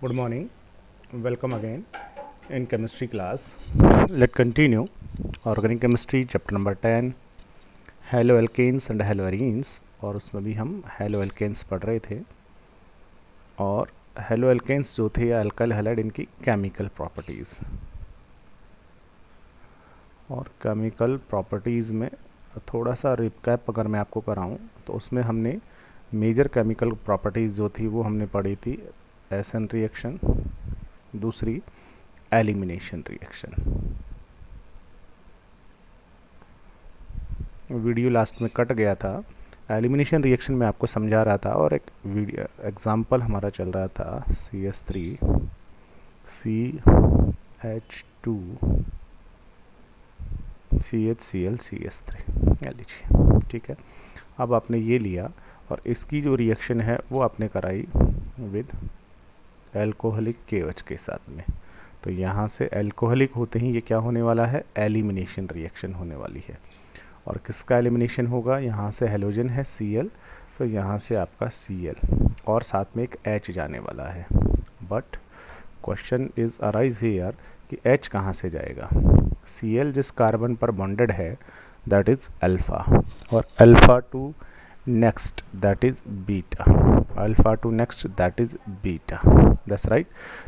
Good morning. Welcome again in chemistry class. Let's continue organic chemistry chapter number 10 haloalkanes and haloarenes। और उसमें भी हम haloalkanes पढ़ रहे थे और haloalkanes जो थे या अल्काइल हैलाइड इनकी केमिकल प्रॉपर्टीज़ और केमिकल प्रॉपर्टीज़ में थोड़ा सा रिकैप अगर मैं आपको कराऊं तो उसमें हमने मेजर केमिकल प्रॉपर्टीज़ जो थी वो हमने पढ़ी थी एसन रिएक्शन, दूसरी एलिमिनेशन रिएक्शन। वीडियो लास्ट में कट गया था। एलिमिनेशन रिएक्शन में आपको समझा रहा था और एक वीडियो एग्जांपल हमारा चल रहा था CH3 CH2 CHCl CH3 लीजिए, ठीक है। अब आपने ये लिया और इसकी जो रिएक्शन है वो आपने कराई विद एल्कोहलिक KOH के साथ में। तो यहाँ से एल्कोहलिक होते ही ये क्या होने वाला है, एलिमिनेशन रिएक्शन होने वाली है। और किसका एलिमिनेशन होगा, यहाँ से हेलोजन है Cl, तो यहाँ से आपका Cl और साथ में एक H जाने वाला है। But question is arise here कि H कहाँ से जाएगा। Cl जिस कार्बन पर बॉन्डेड है दैट इज अल्फ़ा और alpha two next that is beta, alpha two next that is beta, that's right.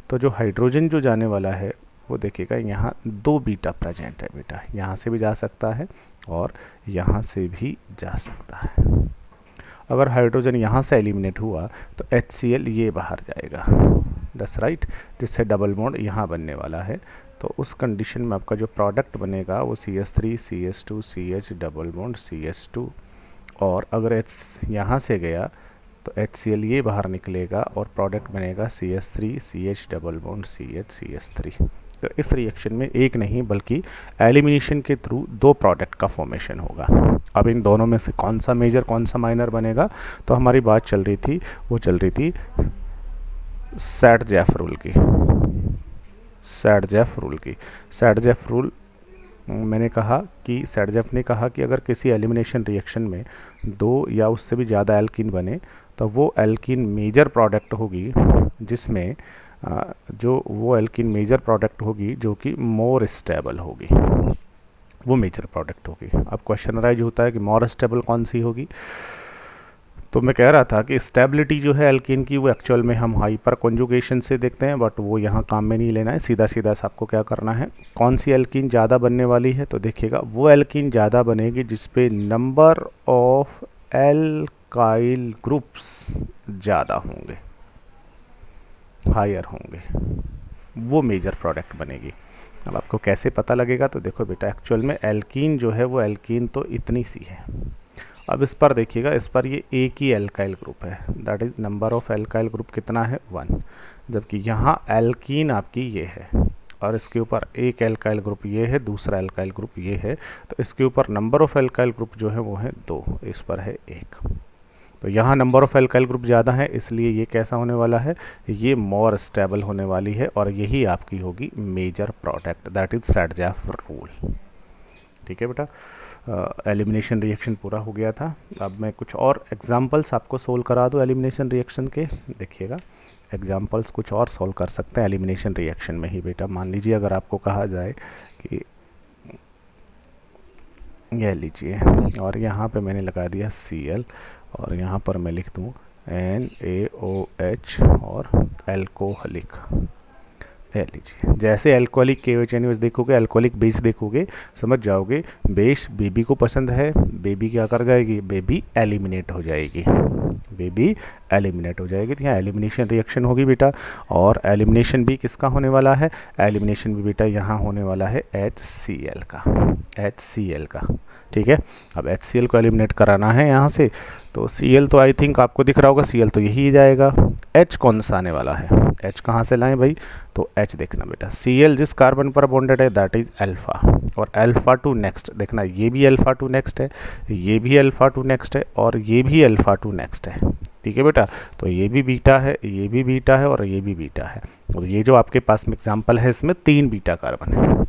तो जो हाइड्रोजन जो जाने वाला है वो देखिएगा यहाँ दो बीटा प्रेजेंट है बेटा, यहाँ से भी जा सकता है और यहाँ से भी जा सकता है। अगर हाइड्रोजन यहाँ से एलिमिनेट हुआ तो HCl ये बाहर जाएगा, दैट्स राइट, जिससे डबल बॉन्ड यहाँ बनने वाला है। तो उस कंडीशन में आपका जो प्रोडक्ट बनेगा वो CH3 CH2 CH double bond CH2 और अगर H यहाँ से गया तो HCl ये बाहर निकलेगा और प्रोडक्ट बनेगा CH3 CH double bond CH CH3। तो इस रिएक्शन में एक नहीं बल्कि एलिमिनेशन के थ्रू दो प्रोडक्ट का फॉर्मेशन होगा। अब इन दोनों में से कौन सा मेजर कौन सा माइनर बनेगा, तो हमारी बात चल रही थी वो चल रही थी सैट-जेफ रूल की। सैट-जेफ रूल मैंने कहा कि सैट-जेफ ने कहा कि अगर किसी एलिमिनेशन रिएक्शन में दो या उससे भी ज़्यादा एल्कीन बने तो वो एल्कीन मेजर प्रोडक्ट होगी जिसमें वो एल्कीन मेजर प्रोडक्ट होगी जो कि मोर स्टेबल होगी, वो मेजर प्रोडक्ट होगी। अब क्वेश्चन राइज होता है कि मोर स्टेबल कौन सी होगी। तो मैं कह रहा था कि स्टेबिलिटी जो है एल्कीन की वो एक्चुअल में हम हाइपर कॉन्जुगेशन से देखते हैं, बट वो यहाँ काम में नहीं लेना है। सीधा सीधा आपको क्या करना है, कौन सी एल्कीन ज़्यादा बनने वाली है, तो देखिएगा वो एल्कीन ज़्यादा बनेगी जिसपे नंबर ऑफ एल्काइल ग्रुप्स ज़्यादा होंगे, हायर होंगे, वो मेजर प्रोडक्ट बनेगी। अब आपको कैसे पता लगेगा, तो देखो बेटा एक्चुअल में एल्कीन जो है वो एल्कीन तो इतनी सी है। अब इस पर देखिएगा, इस पर ये एक ही एल्काइल ग्रुप है, that is number of alkyl group कितना है 1, जबकि यहाँ एल्कीन आपकी ये है और इसके ऊपर एक एल्काइल ग्रुप ये है, दूसरा एल्काइल ग्रुप ये है, तो इसके ऊपर नंबर ऑफ एल्काइल ग्रुप जो है वो है 2, इस पर है 1। तो यहाँ नंबर ऑफ एल्काइल ग्रुप ज़्यादा है इसलिए ये कैसा होने वाला है, ये मोर स्टेबल होने वाली है और यही आपकी होगी major product, that is Saytzeff rule. ठीक है बेटा, एलिमिनेशन रिएक्शन पूरा हो गया था। अब मैं कुछ और एग्जांपल्स आपको सोल्व करा दूँ एलिमिनेशन रिएक्शन के। देखिएगा एग्जांपल्स कुछ और सोल्व कर सकते हैं एलिमिनेशन रिएक्शन में ही बेटा। मान लीजिए अगर आपको कहा जाए कि यह लीजिए और यहाँ पे मैंने लगा दिया Cl और यहाँ पर मैं लिख दूँ NaOH और एल्कोहलिक, लीजिए। जैसे एल्कोहलिक KOH देखोगे, एल्कोहलिक बेस देखोगे, समझ जाओगे बेस बेबी को पसंद है, बेबी क्या कर जाएगी, बेबी एलिमिनेट हो जाएगी, बेबी एलिमिनेट हो जाएगी। तो यहाँ एलिमिनेशन रिएक्शन होगी बेटा और एलिमिनेशन भी किसका होने वाला है, एलिमिनेशन भी बेटा यहाँ होने वाला है HCl का, HCl का। ठीक है, अब HCl को एलिमिनेट कराना है यहाँ से, तो Cl तो आई थिंक आपको दिख रहा होगा, Cl तो यही जाएगा। H कौन सा आने वाला है, H कहाँ से लाएं भाई, तो H देखना बेटा, Cl जिस कार्बन पर बॉन्डेड है दैट इज अल्फ़ा और अल्फ़ा टू नेक्स्ट देखना, ये भी अल्फ़ा टू नेक्स्ट है, ये भी अल्फ़ा टू नेक्स्ट है और ये भी अल्फ़ा टू नेक्स्ट है। ठीक है बेटा, तो ये भी बीटा है, ये भी बीटा है और ये भी बीटा है। और ये जो आपके पास में एग्जाम्पल है इसमें 3 बीटा कार्बन है।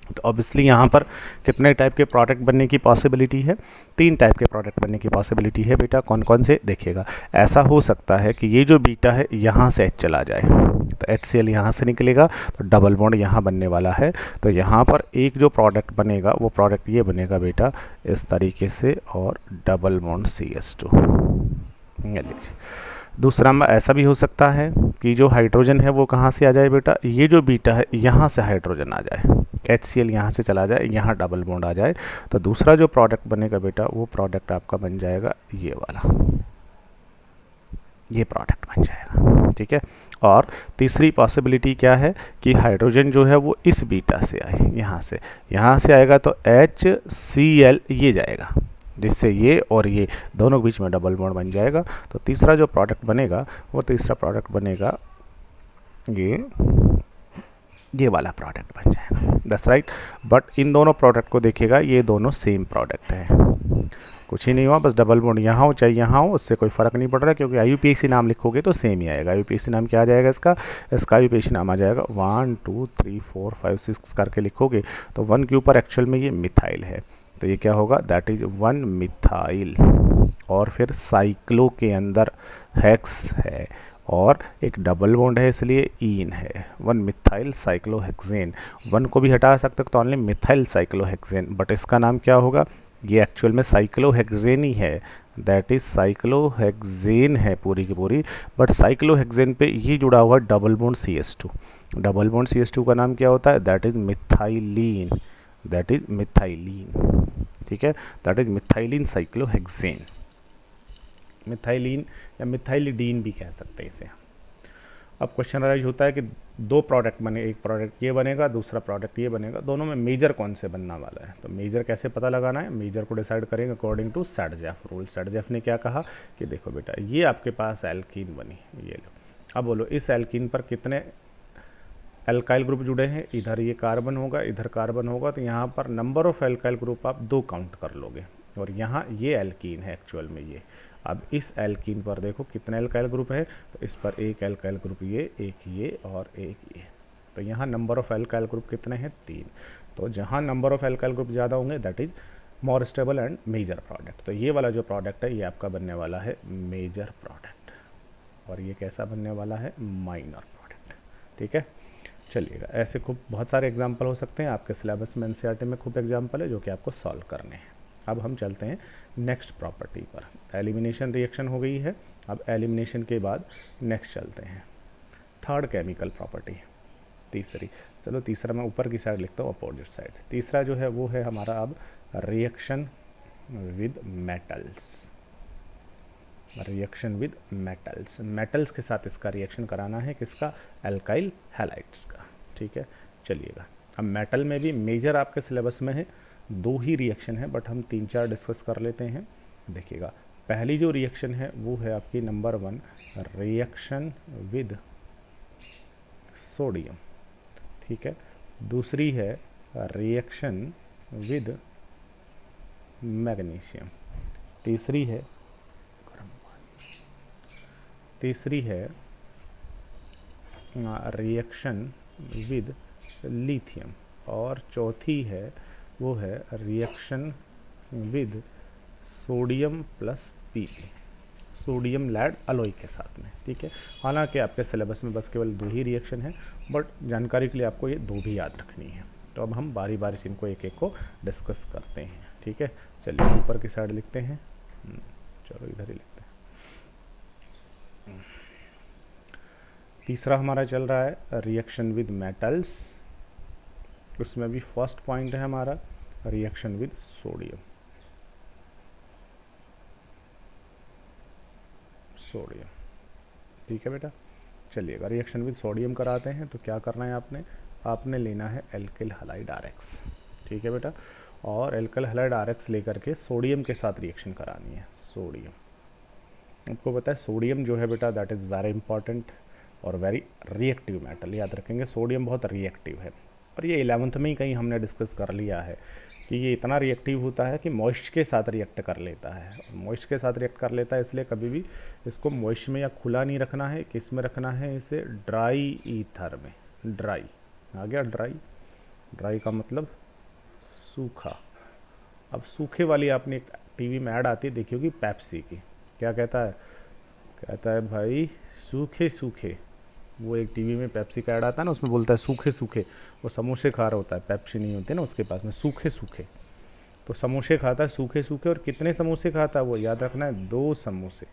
तो ऑब्वियसली यहाँ पर कितने टाइप के प्रोडक्ट बनने की पॉसिबिलिटी है, 3 टाइप के प्रोडक्ट बनने की पॉसिबिलिटी है बेटा। कौन कौन से देखिएगा। ऐसा हो सकता है कि ये जो बीटा है यहाँ से H चला जाए, तो HCl यहाँ से निकलेगा, तो डबल बॉन्ड यहाँ बनने वाला है। तो यहाँ पर एक जो प्रोडक्ट बनेगा वो प्रोडक्ट ये बनेगा बेटा इस तरीके से, और डबल बॉन्ड CH2। लीजिए दूसरा में ऐसा भी हो सकता है कि जो हाइड्रोजन है वो कहाँ से आ जाए बेटा, ये जो बीटा है यहाँ से हाइड्रोजन आ जाए, HCl यहाँ से चला जाए, यहाँ डबल बॉन्ड आ जाए। तो दूसरा जो प्रोडक्ट बनेगा बेटा वो प्रोडक्ट आपका बन जाएगा ये वाला, ये प्रोडक्ट बन जाएगा, ठीक है। और तीसरी पॉसिबिलिटी क्या है कि हाइड्रोजन जो है वो इस बीटा से आए, यहाँ से आएगा तो HCl ये जाएगा, जिससे ये और ये दोनों के बीच में डबल बॉन्ड बन जाएगा। तो तीसरा जो प्रोडक्ट बनेगा वो तीसरा प्रोडक्ट बनेगा ये वाला प्रोडक्ट बन जाएगा। That's right. बट इन दोनों प्रोडक्ट को देखिएगा, ये दोनों सेम प्रोडक्ट है, कुछ ही नहीं हुआ, बस डबल बॉन्ड यहाँ हो चाहे यहाँ हो, उससे कोई फ़र्क नहीं पड़ रहा, क्योंकि IUPAC नाम लिखोगे तो सेम ही आएगा। IUPAC नाम क्या आ जाएगा इसका IUPAC नाम आ जाएगा 1 2 3 4 5 6 करके लिखोगे तो 1 के ऊपर एक्चुअल में ये मिथाइल है, तो ये क्या होगा, दैट इज़ 1 मिथाइल। और फिर साइक्लो के अंदर हेक्स है और एक डबल बॉन्ड है, इसलिए ईन है, 1 मिथाइल साइक्लोहेक्सेन। 1 को भी हटा सकते हो तो ओनली मिथाइल साइक्लोहेक्सेन, बट इसका नाम क्या होगा, ये एक्चुअल में साइक्लोहेक्सेन ही है, दैट इज साइक्लोहेक्सेन है पूरी की पूरी। बट साइक्लोहेक्सेन पे ये जुड़ा हुआ double bond CH2, double bond CH2 का नाम क्या होता है, that is methylene, that is methylene, ठीक है, that is methylene cyclohexane, methylene या मिथाइलिडीन भी कह सकते हैं इसे। अब क्वेश्चन राइज होता है कि 2 प्रोडक्ट बने, एक प्रोडक्ट ये बनेगा, दूसरा प्रोडक्ट ये बनेगा, दोनों में मेजर कौन से बनने वाला है। तो मेजर कैसे पता लगाना है, मेजर को डिसाइड करेंगे अकॉर्डिंग टू सैडजेफ रूल। सैडजेफ ने क्या कहा कि देखो बेटा ये आपके पास एल्कीन बनी, ये लो, अब बोलो इस एल्कीन पर कितने एल्काइल ग्रुप जुड़े हैं, इधर ये कार्बन होगा, इधर कार्बन होगा, तो यहाँ पर नंबर ऑफ एल्काइल ग्रुप आप 2 काउंट कर लोगे, और यहाँ ये एल्कीन है एक्चुअल में ये। अब इस एल्कीन पर देखो कितने एल्काइल ग्रुप है, तो इस पर एक एल्काइल ग्रुप ये, एक ये और एक ये, तो यहाँ नंबर ऑफ एल्काइल ग्रुप कितने हैं, 3। तो जहाँ नंबर ऑफ एल्काइल ग्रुप ज़्यादा होंगे that is more stable and major product. तो ये वाला जो प्रोडक्ट है ये आपका बनने वाला है मेजर प्रोडक्ट, और ये कैसा बनने वाला है, माइनर प्रोडक्ट, ठीक है। चलिएगा, ऐसे खूब बहुत सारे एग्जाम्पल हो सकते हैं आपके सिलेबस में, NCERT में खूब एग्जाम्पल है जो कि आपको सॉल्व करने हैं। अब हम चलते हैं नेक्स्ट प्रॉपर्टी पर। एलिमिनेशन रिएक्शन हो गई है, अब एलिमिनेशन के बाद नेक्स्ट चलते हैं थर्ड केमिकल प्रॉपर्टी, तीसरी। चलो तीसरा मैं ऊपर की साइड लिखता हूँ, अपोजिट साइड। तीसरा जो है वो है हमारा अब reaction with metals, reaction with metals. Metals के साथ इसका रिएक्शन कराना है, किसका, एल्काइल हैलाइड्स का, ठीक है। चलिएगा, अब मेटल में भी मेजर आपके सिलेबस में है 2 ही रिएक्शन है, बट हम 3-4 डिस्कस कर लेते हैं। देखिएगा, पहली जो रिएक्शन है वो है आपकी नंबर 1 रिएक्शन विद सोडियम, ठीक है। दूसरी है रिएक्शन विद मैग्नीशियम, तीसरी है रिएक्शन विद लिथियम, और चौथी है वो है reaction with sodium plus Pb, sodium lead alloy के साथ में, ठीक है। हालांकि आपके सिलेबस में बस केवल 2 ही रिएक्शन है, बट जानकारी के लिए आपको ये 2 भी याद रखनी है। तो अब हम बारी बारी से इनको एक एक को डिस्कस करते हैं, ठीक है। चलिए ऊपर की साइड लिखते हैं, चलो इधर ही लिखते हैं। तीसरा हमारा चल रहा है रिएक्शन विद मेटल्स, उसमें भी फर्स्ट पॉइंट है हमारा रिएक्शन विद सोडियम, ठीक है बेटा। चलिएगा, रिएक्शन विद सोडियम कराते हैं, तो क्या करना है आपने लेना है एल्किल हैलाइड RX, ठीक है बेटा। और एल्किल हैलाइड RX लेकर के सोडियम के साथ रिएक्शन करानी है। सोडियम, आपको पता है सोडियम जो है बेटा दैट इज़ वेरी इंपॉर्टेंट और वेरी रिएक्टिव मेटल, याद रखेंगे सोडियम बहुत रिएक्टिव है। और ये 11th में ही कहीं हमने डिस्कस कर लिया है कि ये इतना रिएक्टिव होता है कि मॉइस्ट के साथ रिएक्ट कर लेता है। मॉइस्ट के साथ रिएक्ट कर लेता है, इसलिए कभी भी इसको मॉइस्ट में या खुला नहीं रखना है, किस में रखना है, इसे ड्राई ईथर में। ड्राई आ गया, ड्राई का मतलब सूखा। अब सूखे वाली आपने एक टीवी में ऐड आती है देखी होगी पेप्सी की, क्या कहता है, कहता है भाई सूखे सूखे। वो एक टीवी में पेप्सी का ऐड आता है ना, उसमें बोलता है सूखे सूखे, वो समोसे खा रहा होता है, पेप्सी नहीं होती ना उसके पास में, सूखे सूखे। तो समोसे खाता है सूखे सूखे, और कितने समोसे खाता है वो, याद रखना है 2 समोसे,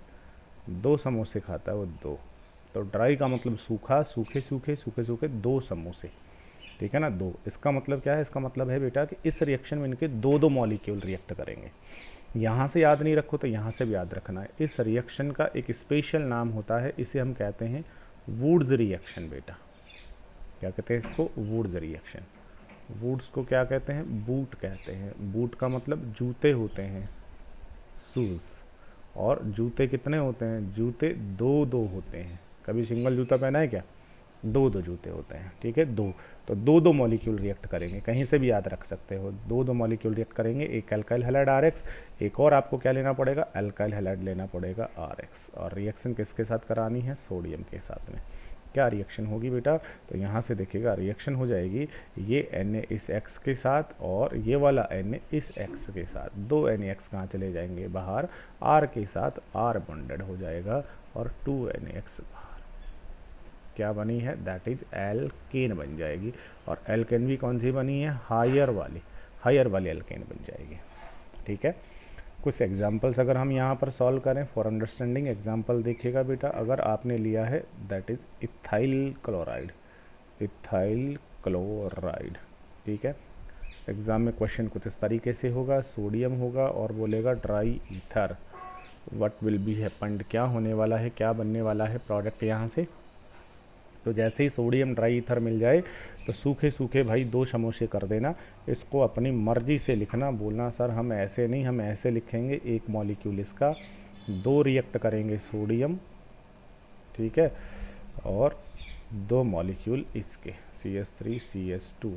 2 समोसे खाता है वो, 2। तो ड्राई का मतलब सूखा, सूखे सूखे, सूखे सूखे 2 समोसे, ठीक है ना, 2। इसका मतलब क्या है, इसका मतलब है बेटा कि इस रिएक्शन में इनके 2 मॉलिक्यूल रिएक्ट करेंगे। यहाँ से याद नहीं रखो तो यहाँ से भी याद रखना है। इस रिएक्शन का एक स्पेशल नाम होता है, इसे हम कहते हैं वुड्स रिएक्शन बेटा। क्या कहते हैं इसको, वुड्स रिएक्शन। वुड्स को क्या कहते हैं, बूट कहते हैं। बूट का मतलब जूते होते हैं, शूज़। और जूते कितने होते हैं, जूते 2 होते हैं। कभी सिंगल जूता पहना है क्या, 2 जूते होते हैं, ठीक है, 2। तो 2 मॉलिक्यूल रिएक्ट करेंगे, कहीं से भी याद रख सकते हो, 2 मॉलिक्यूल रिएक्ट करेंगे। एक अल्काइल हैलाइड RX, एक और आपको क्या लेना पड़ेगा, अल्काइल हैलाइड लेना पड़ेगा RX। और रिएक्शन किसके साथ करानी है, सोडियम के साथ में। क्या रिएक्शन होगी बेटा, तो यहाँ से देखिएगा रिएक्शन हो जाएगी, ये Na इस X के साथ और ये वाला Na इस X के साथ। 2 NaX कहाँ चले जाएंगे, बाहर, R के साथ R बॉन्डेड हो जाएगा और 2 NaX बाहर। क्या बनी है, दैट इज एल्केन बन जाएगी। और एल्केन भी कौन सी बनी है, हायर वाली एल्केन बन जाएगी, ठीक है। कुछ एग्जाम्पल्स अगर हम यहाँ पर सॉल्व करें फॉर अंडरस्टैंडिंग, एग्जाम्पल देखिएगा बेटा, अगर आपने लिया है दैट इज इथाइल क्लोराइड, ठीक है। एग्जाम में क्वेश्चन कुछ इस तरीके से होगा, सोडियम होगा और बोलेगा dry ether, what will be happened, क्या होने वाला है, क्या बनने वाला है प्रोडक्ट यहाँ से। तो जैसे ही सोडियम ड्राई ईथर मिल जाए तो सूखे सूखे भाई 2 समोसे कर देना। इसको अपनी मर्जी से लिखना, बोलना सर हम ऐसे नहीं, हम ऐसे लिखेंगे, एक मॉलिक्यूल इसका, 2 रिएक्ट करेंगे सोडियम, ठीक है, और 2 मॉलिक्यूल इसके CH3 CH2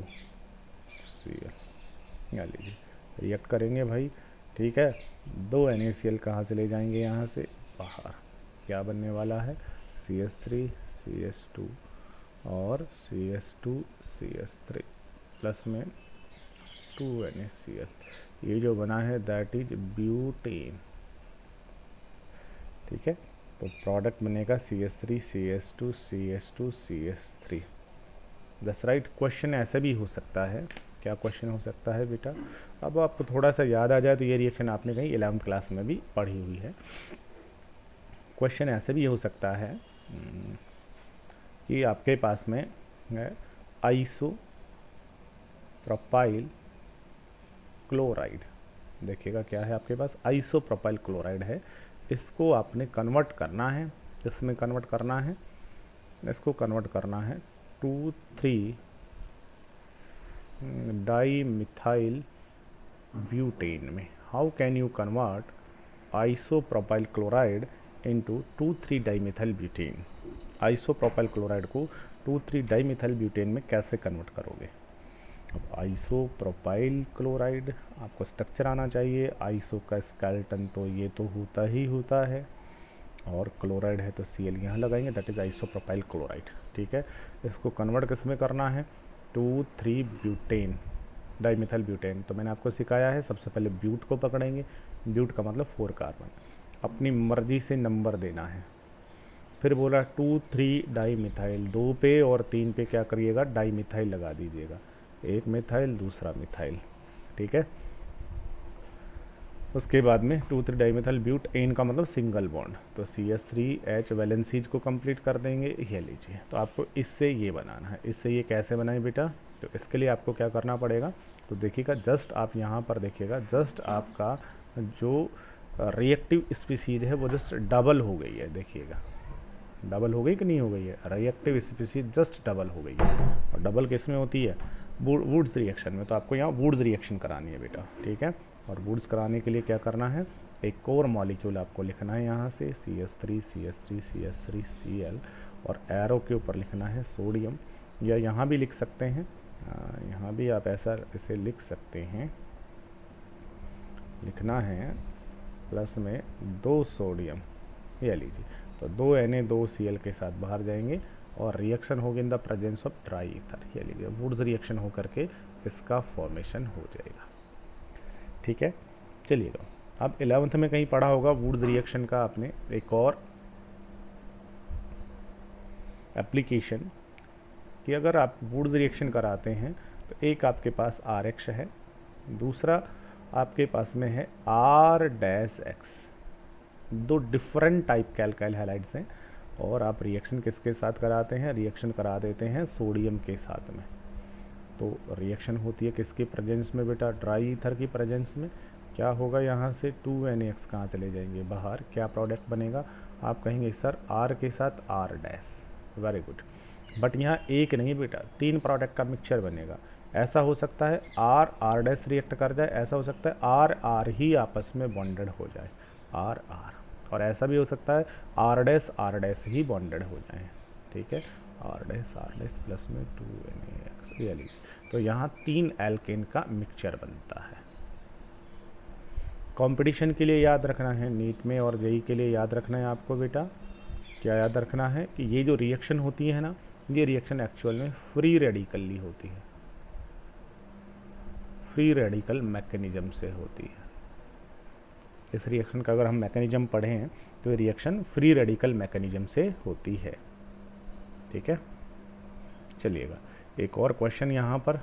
Cl, यहाँ लीजिए रिएक्ट करेंगे भाई, ठीक है। 2 NaCl कहाँ से ले जाएंगे, यहाँ से बाहर। क्या बनने वाला है, CH3 CH2 और CH2 CH3 प्लस में 2 NaCl। ये जो बना है दैट इज ब्यूटेन, ठीक है। तो प्रोडक्ट बनेगा CH3 CH2 CH2 CH3। That's right. Question ऐसे भी हो सकता है, क्या क्वेश्चन हो सकता है बेटा, अब आपको थोड़ा सा याद आ जाए तो ये रिएक्शन आपने कहीं 11th क्लास में भी पढ़ी हुई है। क्वेश्चन ऐसे भी हो सकता है कि आपके पास में है आइसोप्रोपाइल क्लोराइड। देखिएगा क्या है आपके पास, आइसोप्रोपाइल क्लोराइड है, इसको आपने कन्वर्ट करना है, इसमें कन्वर्ट करना है, इसको कन्वर्ट करना है 2,3 डाईमिथाइल ब्यूटेन में। How can you convert isopropyl chloride into 2,3 dimethyl butane. Isopropyl chloride को 2,3 डाईमिथाइल ब्यूटेन में कैसे कन्वर्ट करोगे। अब आइसोप्रोपाइल क्लोराइड आपको स्ट्रक्चर आना चाहिए, आइसो का स्केलेटन तो ये तो होता ही होता है, और क्लोराइड है तो Cl यहाँ लगाएंगे, दैट इज आइसोप्रोपाइल क्लोराइड, ठीक है। इसको कन्वर्ट किस में करना है, 2,3 ब्यूटेन डाईमिथाइल ब्यूटेन। तो मैंने आपको सिखाया है, सबसे पहले ब्यूट को पकड़ेंगे, ब्यूट का मतलब 4 कार्बन, अपनी मर्जी से नंबर देना है। फिर बोला 2,3 डाईमिथाइल, 2 पे और 3 पे क्या करिएगा, डाईमिथाइल लगा दीजिएगा, एक मिथाइल दूसरा मिथाइल, ठीक है। उसके बाद में 2,3 डाईमिथाइल ब्यूट, एन का मतलब सिंगल बॉन्ड, तो CH3H वैलेंसीज को कंप्लीट कर देंगे, ये लीजिए। तो आपको इससे ये बनाना है, इससे ये कैसे बनाए बेटा, तो इसके लिए आपको क्या करना पड़ेगा, तो देखिएगा जस्ट आप यहाँ पर देखिएगा, जस्ट आपका जो रिएक्टिव स्पीसीज है वो जस्ट डबल हो गई है, देखिएगा डबल हो गई कि नहीं हो गई है, रिएक्टिव स्पीसीज जस्ट डबल हो गई है। और डबल किस में होती है, वुड्स रिएक्शन में। तो आपको यहाँ वुड्स रिएक्शन करानी है बेटा, ठीक है। और वुड्स कराने के लिए क्या करना है, एक और मॉलिक्यूल आपको लिखना है यहाँ से CH3 CH3 CH3 Cl, और एरो के ऊपर लिखना है सोडियम, या यहाँ भी लिख सकते हैं, यहाँ भी आप ऐसा इसे लिख सकते हैं, लिखना है प्लस में 2 सोडियम, ये लीजिए। तो 2 Na 2 Cl के साथ बाहर जाएंगे और रिएक्शन होगी in the presence of dry ether, ये लीजिए वुड्स रिएक्शन हो करके इसका फॉर्मेशन हो जाएगा। ठीक है। चलिएगा, अब 11th में कहीं पढ़ा होगा वुड्स रिएक्शन का आपने, एक और एप्लीकेशन कि अगर आप वुड्स रिएक्शन कराते हैं तो एक आपके पास आर एक्स है, दूसरा आपके पास में है आर डैश एक्स। दो डिफरेंट टाइप के अल्काइल हैलाइड्स हैं और आप रिएक्शन किसके साथ कराते हैं, रिएक्शन करा देते हैं सोडियम के साथ में। तो रिएक्शन होती है किसके प्रेजेंस में बेटा, ड्राई ईथर की प्रेजेंस में। क्या होगा, यहाँ से 2NaX कहाँ चले जाएंगे बाहर, क्या प्रोडक्ट बनेगा, आप कहेंगे सर आर के साथ R dash, very good. But यहाँ एक नहीं बेटा, 3 प्रोडक्ट का मिक्सचर बनेगा। ऐसा हो सकता है आर आर डैश रिएक्ट कर जाए, ऐसा हो सकता है आर आर ही आपस में बॉन्डेड हो जाए, आर आर, और ऐसा भी हो सकता है आर डैश ही बॉन्डेड हो जाए, ठीक है। आर डैश प्लस में 2NaX, ये लीजिए। तो यहाँ 3 एल्केन का मिक्सचर बनता है। कंपटीशन के लिए याद रखना है, नीट में और जेई के लिए याद रखना है आपको बेटा, क्या याद रखना है कि ये जो रिएक्शन होती है ना, ये रिएक्शन एक्चुअल में फ्री रेडिकली होती है, फ्री रेडिकल मैकेनिज्म से होती है। इस रिएक्शन का अगर हम मैकेनिज्म पढ़ें तो ये रिएक्शन फ्री रेडिकल मैकेनिज्म से होती है, ठीक है। चलिएगा, एक और क्वेश्चन यहाँ पर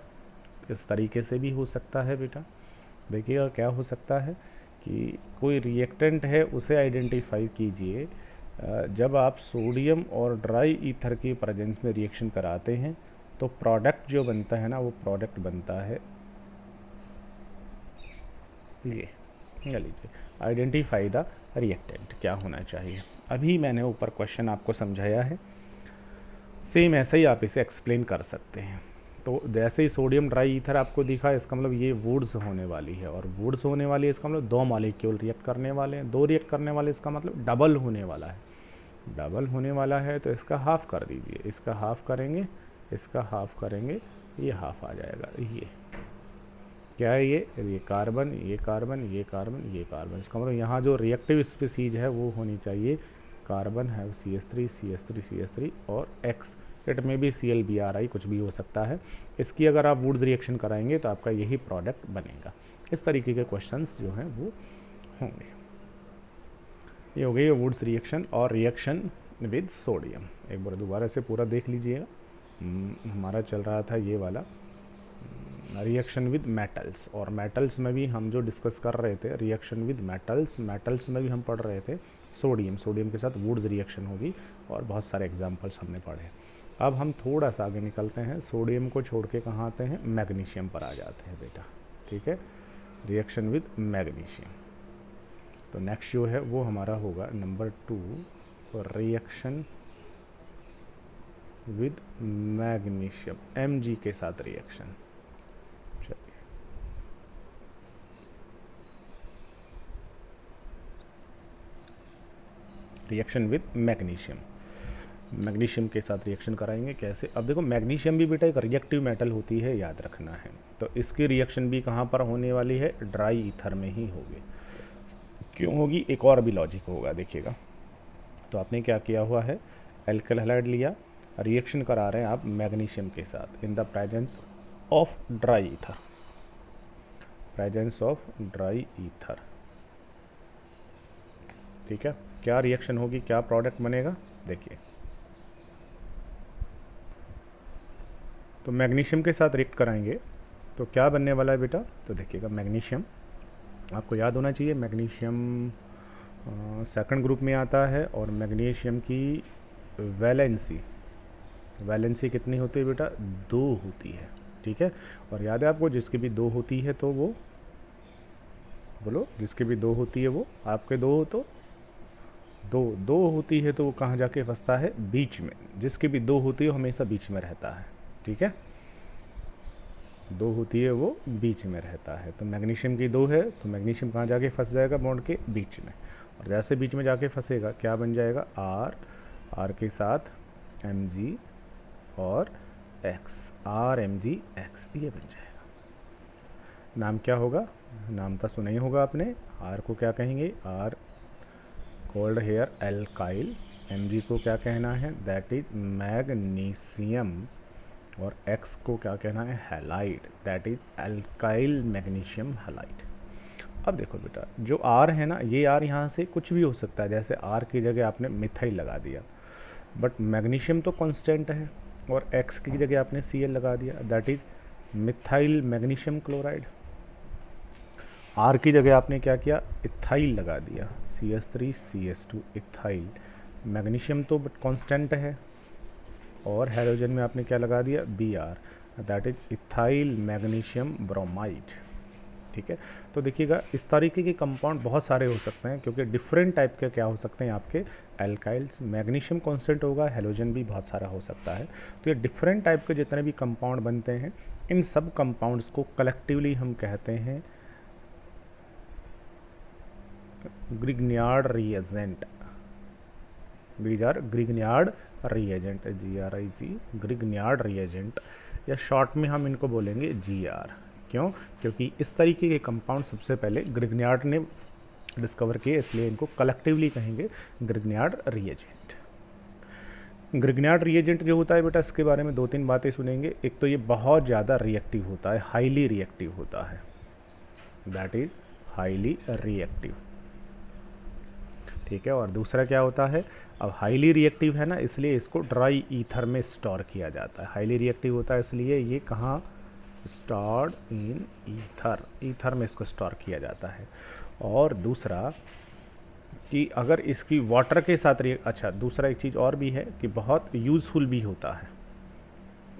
इस तरीके से भी हो सकता है बेटा। देखिएगा क्या हो सकता है कि कोई रिएक्टेंट है, उसे आइडेंटिफाई कीजिए जब आप सोडियम और ड्राई ईथर की प्रेजेंस में रिएक्शन कराते हैं तो प्रोडक्ट जो बनता है ना, वो प्रोडक्ट बनता है ये लीजिए, आइडेंटिफाई द रिएक्टेंट क्या होना चाहिए। अभी मैंने ऊपर क्वेश्चन आपको समझाया है, सेम ऐसे ही आप इसे एक्सप्लेन कर सकते हैं। तो जैसे ही सोडियम ड्राई ईथर आपको दिखा, इसका मतलब ये वुड्स होने वाली है, और वुड्स होने वाली है इसका मतलब 2 मॉलिक्यूल रिएक्ट करने वाले हैं, 2 रिएक्ट करने वाले, इसका मतलब डबल होने वाला है। डबल होने वाला है तो इसका हाफ कर दीजिए, इसका हाफ करेंगे, इसका हाफ करेंगे, ये हाफ आ जाएगा। ये क्या है, ये कार्बन, ये कार्बन, ये कार्बन, ये कार्बन। इसका मतलब यहाँ जो रिएक्टिव स्पीसीज है वो होनी चाहिए कार्बन है CH3 CH3 CH3 और X, इट में भी ClBr कुछ भी हो सकता है। इसकी अगर आप वुड्स रिएक्शन कराएंगे तो आपका यही प्रोडक्ट बनेगा। इस तरीके के क्वेश्चंस जो हैं वो होंगे। ये हो गई वुड्स रिएक्शन और रिएक्शन विद सोडियम। एक बार दोबारा से पूरा देख लीजिएगा। हमारा चल रहा था ये वाला रिएक्शन विद मेटल्स, और मेटल्स में भी हम जो डिस्कस कर रहे थे रिएक्शन विद मेटल्स, मेटल्स में भी हम पढ़ रहे थे सोडियम, सोडियम के साथ वुड्स रिएक्शन होगी, और बहुत सारे एग्जांपल्स हमने पढ़े। अब हम थोड़ा सा आगे निकलते हैं, सोडियम को छोड़ के कहाँ आते हैं, मैग्नीशियम पर आ जाते हैं बेटा, ठीक है। रिएक्शन विद मैग्नीशियम, तो नेक्स्ट जो है वो हमारा होगा number 2, reaction with magnesium, Mg के साथ reaction. Reaction with magnesium, magnesium के साथ रिएक्शन कराएंगे कैसे। अब देखो मैग्नीशियम भी बेटा एक रिएक्टिव मेटल होती है, याद रखना है। तो इसकी रिएक्शन भी कहाँ पर होने वाली है, ड्राई ईथर में ही होगी। क्यों होगी, एक और भी लॉजिक होगा, देखिएगा। तो आपने क्या किया हुआ है, एल्काइल हैलाइड लिया, रिएक्शन करा रहे हैं आप मैग्नीशियम के साथ in the presence of dry ether, presence of dry ether, ठीक है। क्या रिएक्शन होगी, क्या प्रोडक्ट बनेगा, देखिए। तो मैग्नीशियम के साथ रिएक्ट कराएंगे तो क्या बनने वाला है बेटा, तो देखिएगा मैग्नीशियम आपको याद होना चाहिए, मैग्नीशियम सेकंड ग्रुप में आता है, और मैग्नीशियम की वैलेंसी, वैलेंसी कितनी होती है बेटा, 2 होती है, ठीक है। और याद है आपको, जिसकी भी 2 होती है तो वो बोलो, जिसकी भी 2 होती है वो, आपके 2 हो तो 2 होती है तो वो कहाँ जाके फंसता है, बीच में। जिसकी भी 2 होती है वो हमेशा बीच में रहता है, ठीक है। 2 होती है वो बीच में रहता है। तो मैग्नीशियम की 2 है तो मैग्नीशियम कहाँ जाके फंस जाएगा, बॉन्ड के बीच में, और जैसे बीच में जाके फंसेगा क्या बन जाएगा, आर के साथ Mg और X, RMgX, ये बन जाएगा। नाम क्या होगा, नाम तो सुना ही होगा आपने, आर को क्या कहेंगे, R called here alkyl, Mg को क्या कहना है, दैट इज मैग्नीशियम, और X को क्या कहना है, halide, that is alkyl magnesium halide. अब देखो बेटा, जो आर है ना, ये आर यहाँ से कुछ भी हो सकता है, जैसे आर की जगह आपने मिथाइल लगा दिया, बट मैग्नीशियम तो कांस्टेंट है, और एक्स की जगह आपने Cl लगा दिया, that is methyl magnesium chloride. R की जगह आपने क्या किया, इथाइल लगा दिया, CH3CH2 इथाइल। मैग्नीशियम तो बट कांस्टेंट है, और हाइड्रोजन में आपने क्या लगा दिया, Br, that is ethyl magnesium bromide. ठीक है, तो देखिएगा इस तरीके के कंपाउंड बहुत सारे हो सकते हैं, क्योंकि डिफरेंट टाइप के क्या हो सकते हैं आपके एल्काइल्स। मैग्नीशियम कांस्टेंट होगा, हेलोजन भी बहुत सारा हो सकता है। तो ये डिफरेंट टाइप के जितने भी कंपाउंड बनते हैं, इन सब कंपाउंड्स को कलेक्टिवली हम कहते हैं Grignard reagent. These are Grignard reagent, GRIG, Grignard reagent, या शॉर्ट में हम इनको बोलेंगे GR। क्यों? क्योंकि इस तरीके के कंपाउंड सबसे पहले ग्रिग्नियार्ड ने डिस्कवर किए, इसलिए इनको कलेक्टिवली कहेंगे ग्रिग्नियार्ड रिएजेंट। ग्रिग्नियार्ड रिएजेंट जो होता है बेटा, इसके बारे में 2-3 बातें सुनेंगे। एक तो ये बहुत ज़्यादा रिएक्टिव होता है, हाईली रिएक्टिव होता है, दैट इज हाईली रिएक्टिव। ठीक है, और दूसरा क्या होता है, अब हाईली रिएक्टिव है ना, इसलिए इसको ड्राई ईथर में स्टोर किया जाता है। हाईली रिएक्टिव होता है इसलिए ये कहाँ, स्टोर्ड इन ईथर, ईथर में इसको स्टोर किया जाता है। और दूसरा कि अगर इसकी वाटर के साथ अच्छा, दूसरा एक चीज़ और भी है कि बहुत यूज़फुल भी होता है,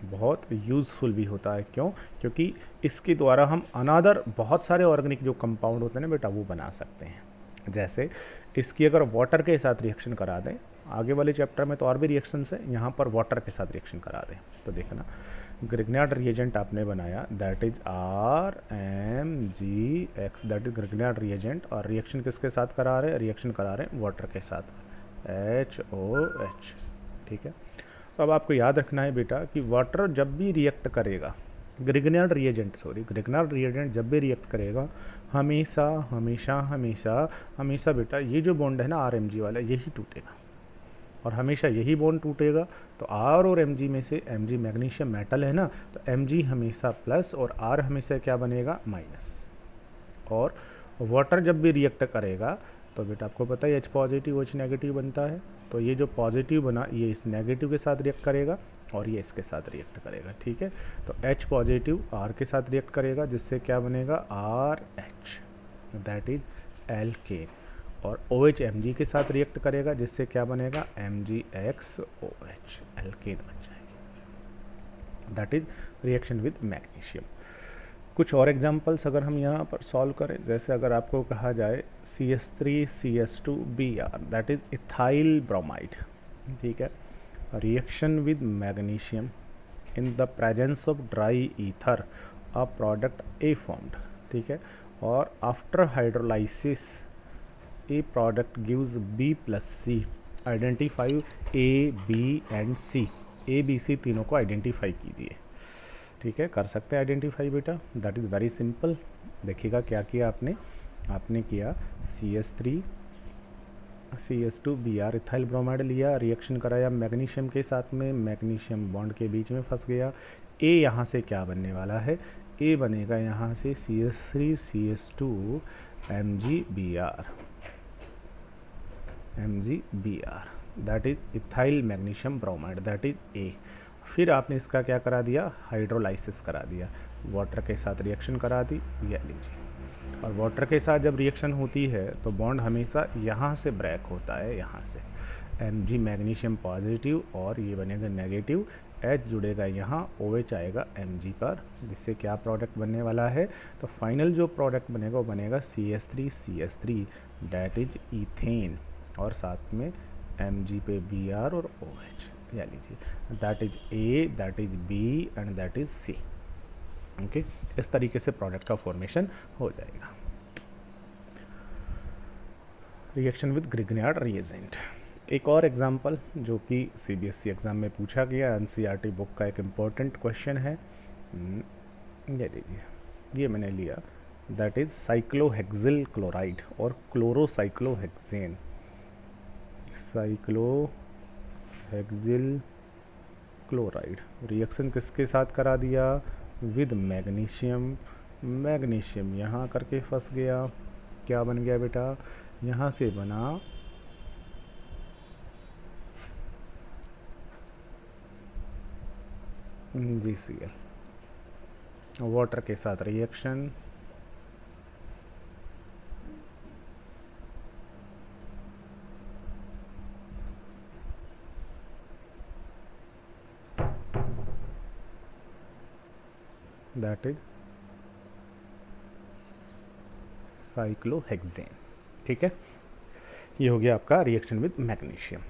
बहुत यूज़फुल भी होता है। क्यों? क्योंकि इसके द्वारा हम अनादर बहुत सारे ऑर्गेनिक जो कंपाउंड होते हैं ना बेटा, वो बना सकते हैं। जैसे इसकी अगर वाटर के साथ रिएक्शन करा दें, आगे वाले चैप्टर में तो और भी रिएक्शंस है, यहाँ पर वाटर के साथ रिएक्शन करा दें, तो देखना ग्रिग्नियार्ड रिएजेंट आपने बनाया, that is RMgX, that is Grignard reagent. और रिएक्शन किसके साथ करा रहे हैं, रिएक्शन करा रहे हैं वाटर के साथ, HOH। ठीक है, तो अब आपको याद रखना है बेटा कि वाटर जब भी रिएक्ट करेगा, ग्रिग्नियार्ड रिएजेंट जब भी रिएक्ट करेगा, हमेशा हमेशा हमेशा हमेशा बेटा ये जो बॉन्ड है ना RMg वाला, यही टूटेगा, और हमेशा यही बॉन्ड टूटेगा। तो R और Mg में से, Mg मैग्नीशियम मेटल है ना, तो Mg हमेशा प्लस और R हमेशा क्या बनेगा, माइनस। और वाटर जब भी रिएक्ट करेगा तो बेटा आपको पता है H पॉजिटिव OH नेगेटिव बनता है, तो ये जो पॉजिटिव बना ये इस नेगेटिव के साथ रिएक्ट करेगा और ये इसके साथ रिएक्ट करेगा। ठीक है, तो H पॉजिटिव R के साथ रिएक्ट करेगा, जिससे क्या बनेगा, RH, दैट इज एल्केन। और OH Mg के साथ रिएक्ट करेगा, जिससे क्या बनेगा, MgXOH, एल्केन बन जाएगी, that is reaction with magnesium. कुछ और एग्जांपल्स अगर हम यहाँ पर सॉल्व करें, जैसे अगर आपको कहा जाए CH3CH2Br, that is ethyl bromide. ठीक है, reaction with magnesium in the presence of dry ether, a product A formed. ठीक है, और after hydrolysis A product gives B plus C, identify A, B and C, A, B, C तीनों को identify कीजिए। ठीक है, कर सकते हैं आइडेंटिफाई बेटा, दैट इज़ वेरी सिंपल। देखिएगा क्या किया आपने किया CH3CH2Br इथाइल ब्रोमाइड लिया, रिएक्शन कराया मैग्नीशियम के साथ में, मैग्नीशियम बॉन्ड के बीच में फंस गया। A यहाँ से क्या बनने वाला है, A बनेगा यहाँ से CH3CH2MgBr, MgBr, that is ethyl magnesium bromide, that is A। फिर आपने इसका क्या करा दिया, हाइड्रोलाइसिस करा दिया, वाटर के साथ रिएक्शन करा दी, ये लीजिए। और वाटर के साथ जब रिएक्शन होती है तो बॉन्ड हमेशा यहाँ से ब्रेक होता है, यहाँ से Mg मैग्नीशियम पॉजिटिव और ये बनेगा नेगेटिव, H जुड़ेगा यहाँ, OH आएगा Mg पर, जिससे क्या प्रोडक्ट बनने वाला है, तो फाइनल जो प्रोडक्ट बनेगा वो बनेगा CH3CH3, दैट इज इथेन, और साथ में Mg पे Br और OH, या लीजिए, that is A, that is B and that is C। Okay, इस तरीके से प्रोडक्ट का फॉर्मेशन हो जाएगा। Reaction with Grignard reagent. एक और एग्जांपल जो कि CBSE एग्ज़ाम में पूछा गया, NCERT बुक का एक इम्पोर्टेंट क्वेश्चन है, ये लीजिए, ये मैंने लिया, दैट इज साइक्लोहेक्सिल क्लोराइड और क्लोरोसाइक्लोहेक्सेन। साइक्लोहेक्सिल क्लोराइड रिएक्शन किसके साथ करा दिया, विद मैग्नीशियम, मैग्नीशियम यहाँ करके फंस गया, क्या बन गया बेटा, यहाँ से बना GCl, वाटर के साथ रिएक्शन, दैट इज साइक्लोहेक्सेन। ठीक है, ये हो गया आपका reaction with magnesium,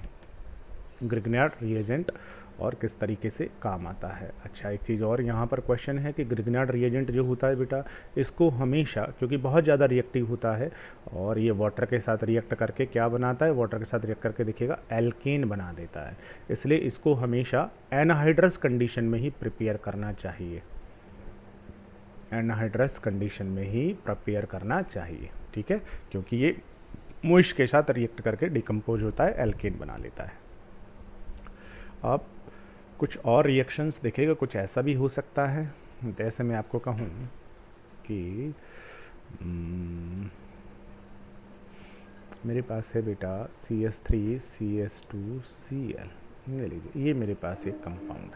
Grignard reagent और किस तरीके से काम आता है। अच्छा, एक चीज़ और यहाँ पर क्वेश्चन है कि ग्रिग्नार्ड रिएजेंट जो होता है बेटा, इसको हमेशा, क्योंकि बहुत ज़्यादा रिएक्टिव होता है और ये वाटर के साथ रिएक्ट करके क्या बनाता है, वाटर के साथ रिएक्ट करके देखिएगा एल्केन बना देता है, इसलिए इसको हमेशा एनहाइड्रस कंडीशन में ही प्रिपेयर करना चाहिए, एनहाइड्रस कंडीशन में ही प्रिपेयर करना चाहिए। ठीक है, क्योंकि ये मॉइस्ट के साथ रिएक्ट करके डिकम्पोज होता है, एल्केन बना लेता है। अब कुछ और रिएक्शंस देखिएगा, कुछ ऐसा भी हो सकता है, जैसे मैं आपको कहूँ कि मेरे पास है बेटा CH3CH2Cl, ले लीजिए, ये मेरे पास एक कंपाउंड।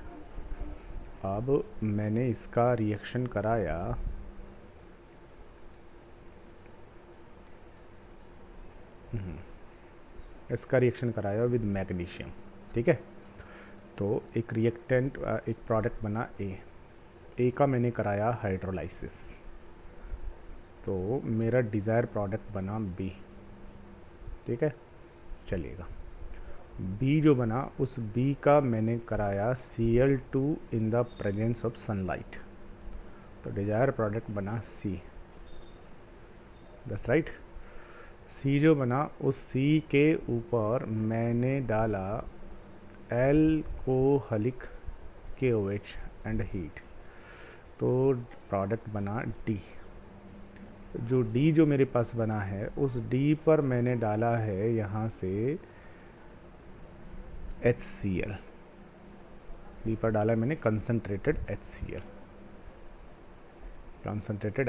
अब मैंने इसका रिएक्शन कराया विद मैग्नीशियम। ठीक है, तो एक रिएक्टेंट, एक प्रोडक्ट बना ए का मैंने कराया हाइड्रोलाइसिस, तो मेरा डिज़ायर प्रोडक्ट बना बी। ठीक है, चलिएगा, बी जो बना उस बी का मैंने कराया Cl2 in the presence of sunlight, तो डिज़ायर प्रोडक्ट बना सी। That's right. सी जो बना उस सी के ऊपर मैंने डाला एल्कोहलिक KOH एंड हीट, तो प्रोडक्ट बना डी। जो डी जो मेरे पास बना है उस डी पर मैंने डाला है यहाँ से HCl, डी पर डाला मैंने कंसनट्रेटेड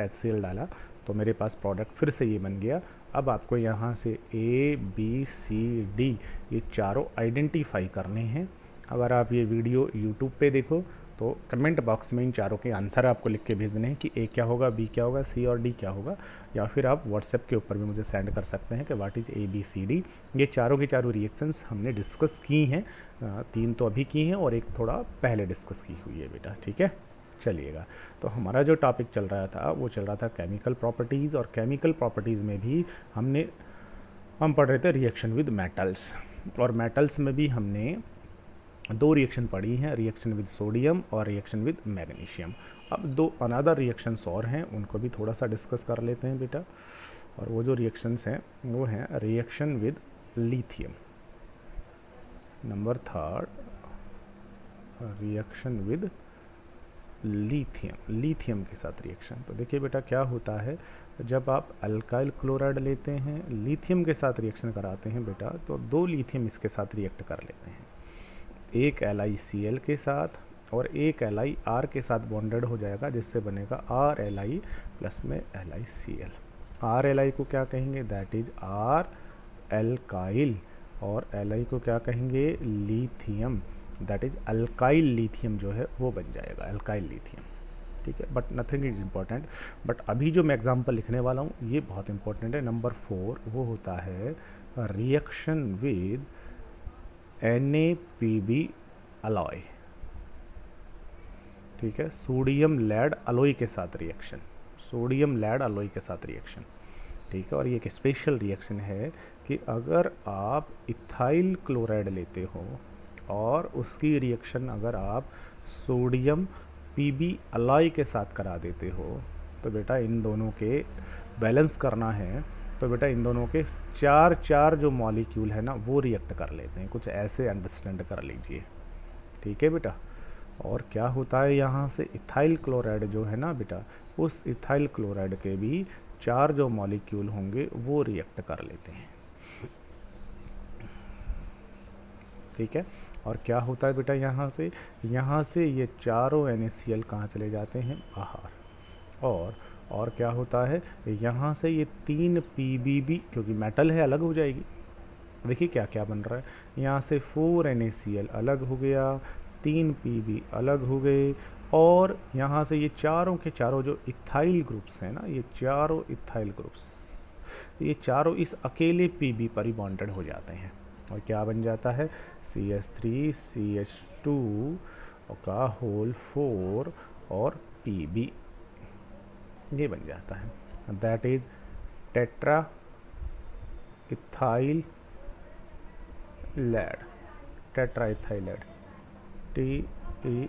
HCl डाला, तो मेरे पास प्रोडक्ट फिर से ये बन गया। अब आपको यहाँ से A B C D ये चारों आइडेंटिफाई करने हैं। अगर आप ये वीडियो YouTube पे देखो तो कमेंट बॉक्स में इन चारों के आंसर आपको लिख के भेजने हैं कि A क्या होगा, B क्या होगा, C और D क्या होगा, या फिर आप व्हाट्सएप के ऊपर भी मुझे सेंड कर सकते हैं कि व्हाट इज़ ABCD। ये चारों की चारों रिएक्शंस हमने डिस्कस की हैं, 3 तो अभी की हैं और एक थोड़ा पहले डिस्कस की हुई है बेटा। ठीक है, चलिएगा, तो हमारा जो टॉपिक चल रहा था वो चल रहा था केमिकल प्रॉपर्टीज़, और केमिकल प्रॉपर्टीज़ में भी हम पढ़ रहे थे रिएक्शन विद मेटल्स, और मेटल्स में भी हमने 2 रिएक्शन पढ़ी हैं, रिएक्शन विद सोडियम और रिएक्शन विद मैग्नीशियम। अब 2 अनदर रिएक्शंस और हैं, उनको भी थोड़ा सा डिस्कस कर लेते हैं बेटा। और वो जो रिएक्शंस हैं वो हैं reaction with lithium, number 3 reaction with lithium के साथ रिएक्शन। तो देखिए बेटा क्या होता है, जब आप अल्काइल क्लोराइड लेते हैं, लिथियम के साथ रिएक्शन कराते हैं बेटा, तो 2 लिथियम इसके साथ रिएक्ट कर लेते हैं, एक LiCl के साथ और एक LiR के साथ बॉन्डेड हो जाएगा, जिससे बनेगा RLi प्लस में LiCl। RLi को क्या कहेंगे, दैट इज R एल्काइल, और Li को क्या कहेंगे, lithium, that is alkyl lithium जो है वो बन जाएगा, अल्काइल लिथियम। ठीक है, but nothing is important. But अभी जो मैं एग्जांपल लिखने वाला हूँ ये बहुत इंपॉर्टेंट है, नंबर 4, वो होता है रिएक्शन विद NaPb अलॉय। ठीक है, सोडियम लेड अलॉय के साथ रिएक्शन, सोडियम लेड अलॉय के साथ रिएक्शन। ठीक है, और ये एक स्पेशल रिएक्शन है कि अगर आप इथाइल क्लोराइड लेते हो और उसकी रिएक्शन अगर आप सोडियम Pb अलॉय के साथ करा देते हो, तो बेटा इन दोनों के बैलेंस करना है, तो बेटा इन दोनों के 4 जो मॉलिक्यूल है ना वो रिएक्ट कर लेते हैं, कुछ ऐसे अंडरस्टैंड कर लीजिए। ठीक है बेटा, और क्या होता है यहाँ से इथाइल क्लोराइड जो है ना बेटा, उस इथाइल क्लोराइड के भी 4 जो मॉलिक्यूल होंगे वो रिएक्ट कर लेते हैं। ठीक है, और क्या होता है बेटा, यहाँ से ये चारों NaCl कहाँ चले जाते हैं, बाहर, और और क्या होता है, यहाँ से ये 3 PBB, क्योंकि मेटल है, अलग हो जाएगी। देखिए क्या क्या बन रहा है, यहाँ से 4 NaCl अलग हो गया, 3 Pb अलग हो गए, और यहाँ से ये चारों के चारों जो इथाइल ग्रुप्स हैं ना, ये चारों इथाइल ग्रुप्स, ये चारों इस अकेले Pb पर ही बॉन्डेड हो जाते हैं, और क्या बन जाता है, CH3CH2 का होल 4 और Pb, ये बन जाता है। That is tetra ethyl lead, tetraethyllead, TEL,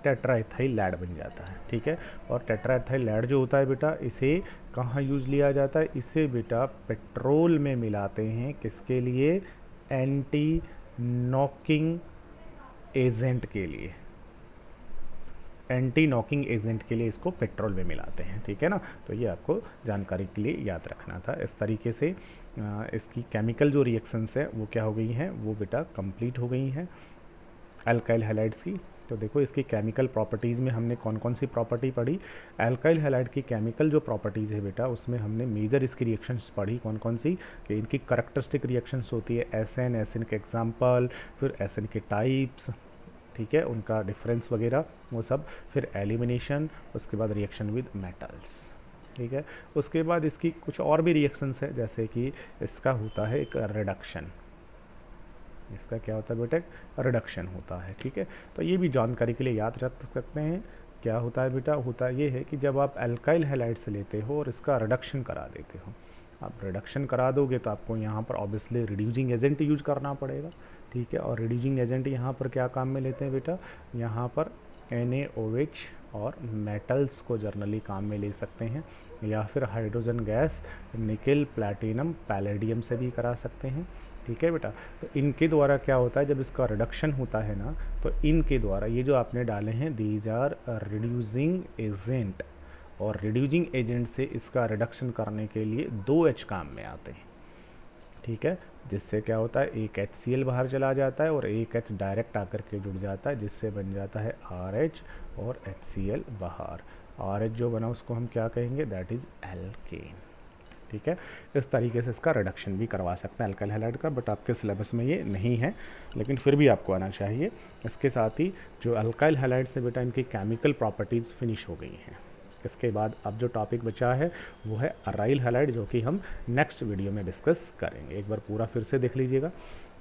tetraethyllead बन जाता है। ठीक है, और टेट्राइथाइलैड जो होता है बेटा, इसे कहाँ यूज लिया जाता है, इसे बेटा पेट्रोल में मिलाते हैं, किसके लिए, एंटी नॉकिंग एजेंट के लिए, एंटी नॉकिंग एजेंट के लिए इसको पेट्रोल में मिलाते हैं। ठीक है ना, तो ये आपको जानकारी के लिए याद रखना था। इस तरीके से इसकी केमिकल जो रिएक्शंस है वो क्या हो गई हैं, वो बेटा कंप्लीट हो गई हैं अल्काइल हैलाइड्स की। तो देखो इसकी केमिकल प्रॉपर्टीज़ में हमने कौन कौन सी प्रॉपर्टी पढ़ी, अल्काइल हैलाइड की केमिकल जो प्रॉपर्टीज़ है बेटा, उसमें हमने मेजर इसकी रिएक्शंस पढ़ी कौन कौन सी, कि इनकी करैक्टरिस्टिक रिएक्शंस होती है एसएन, एसएन के एग्जांपल, फिर एसएन के टाइप्स, ठीक है, उनका डिफरेंस वगैरह वो सब, फिर एलिमिनेशन, उसके बाद रिएक्शन विद मेटल्स। ठीक है, उसके बाद इसकी कुछ और भी रिएक्शंस है, जैसे कि इसका होता है एक रिडक्शन, इसका क्या होता है बेटा, रिडक्शन होता है। ठीक है, तो ये भी जानकारी के लिए याद रख सकते हैं। क्या होता है बेटा, होता ये है कि जब आप अल्काइल हैलाइड से लेते हो और इसका रिडक्शन करा देते हो, आप रिडक्शन करा दोगे तो आपको यहाँ पर ऑब्वियसली रिड्यूसिंग एजेंट यूज करना पड़ेगा। ठीक है, और रिड्यूसिंग एजेंट यहाँ पर क्या काम में लेते हैं बेटा, यहाँ पर NaOH और मेटल्स को जर्नली काम में ले सकते हैं, या फिर हाइड्रोजन गैस, निकल, प्लैटिनम, पैलेडियम से भी करा सकते हैं। ठीक है बेटा, तो इनके द्वारा क्या होता है, जब इसका रिडक्शन होता है ना, तो इनके द्वारा ये जो आपने डाले हैं, दीज आर रिड्यूसिंग एजेंट, और रिड्यूसिंग एजेंट से इसका रिडक्शन करने के लिए 2H काम में आते हैं। ठीक है, जिससे क्या होता है, एक HCl बाहर चला जाता है और एक H डायरेक्ट आकर के जुड़ जाता है, जिससे बन जाता है RH और HCl बाहर। RH जो बना उसको हम क्या कहेंगे, दैट इज एल्केन। ठीक है, इस तरीके से इसका रिडक्शन भी करवा सकते हैं अल्काइल हैलाइड का, बट आपके सिलेबस में ये नहीं है, लेकिन फिर भी आपको आना चाहिए। इसके साथ ही जो अल्काइल हैलाइड से बेटा इनकी केमिकल प्रॉपर्टीज़ फिनिश हो गई हैं। इसके बाद अब जो टॉपिक बचा है वो है अराइल हैलाइड, जो कि हम नेक्स्ट वीडियो में डिस्कस करेंगे। एक बार पूरा फिर से देख लीजिएगा,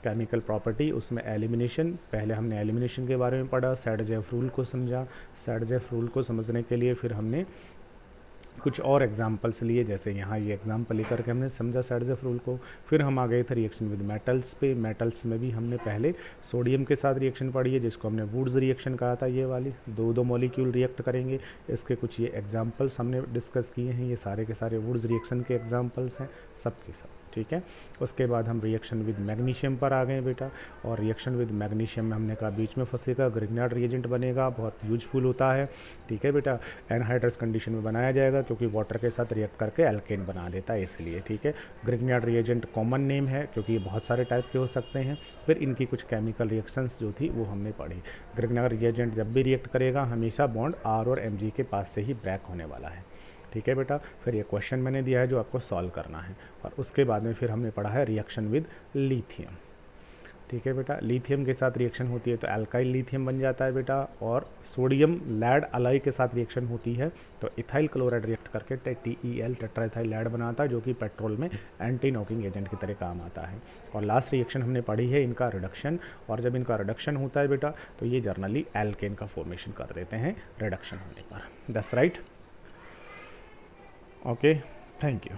केमिकल प्रॉपर्टी, उसमें एलिमिनेशन, पहले हमने एलिमिनेशन के बारे में पढ़ा, सैडजेफ रूल को समझा, सैडजेफ रूल को समझने के लिए फिर हमने कुछ और एग्जाम्पल्स लिए, जैसे यहाँ ये एग्जाम्पल लेकर के हमने समझा सैडजेफ रूल को। फिर हम आ गए थे रिएक्शन विद मेटल्स पे, मेटल्स में भी हमने पहले सोडियम के साथ रिएक्शन पढ़ी है, जिसको हमने वुड्स रिएक्शन कहा था, ये वाली दो मॉलिक्यूल रिएक्ट करेंगे, इसके कुछ ये एग्जाम्पल्स हमने डिस्कस किए हैं, ये सारे के सारे वुड्स रिएक्शन के एग्जाम्पल्स हैं सब के सब। ठीक है, उसके बाद हम रिएक्शन विद मैग्नीशियम पर आ गए बेटा, और रिएक्शन विद मैग्नीशियम में हमने कहा बीच में फंसेगा, ग्रिग्नार्ड रिएजेंट बनेगा, बहुत यूजफुल होता है। ठीक है बेटा, एनहाइड्रस कंडीशन में बनाया जाएगा, क्योंकि वाटर के साथ रिएक्ट करके एल्केन बना देता है इसलिए। ठीक है, ग्रिग्नार्ड रिएजेंट कॉमन नेम है, क्योंकि ये बहुत सारे टाइप के हो सकते हैं। फिर इनकी कुछ केमिकल रिएक्शंस जो थी वो हमने पढ़ी। ग्रिग्नार्ड रिएजेंट जब भी रिएक्ट करेगा हमेशा बॉन्ड R और Mg के पास से ही ब्रेक होने वाला है। ठीक है बेटा, फिर ये क्वेश्चन मैंने दिया है जो आपको सॉल्व करना है, और उसके बाद में फिर हमने पढ़ा है रिएक्शन विद लिथियम। ठीक है बेटा, लिथियम के साथ रिएक्शन होती है तो अल्काइल लिथियम बन जाता है बेटा, और सोडियम लैड अलाई के साथ रिएक्शन होती है तो इथाइल क्लोराइड रिएक्ट करके TEL टेट्राइथाइल लैड बनाता है, जो कि पेट्रोल में एंटी नॉकिंग एजेंट की तरह काम आता है। और लास्ट रिएक्शन हमने पढ़ी है इनका रिडक्शन, और जब इनका रिडक्शन होता है बेटा तो ये जर्नली एल्केन का फॉर्मेशन कर देते हैं रिडक्शन होने पर। That's right. Okay, thank you.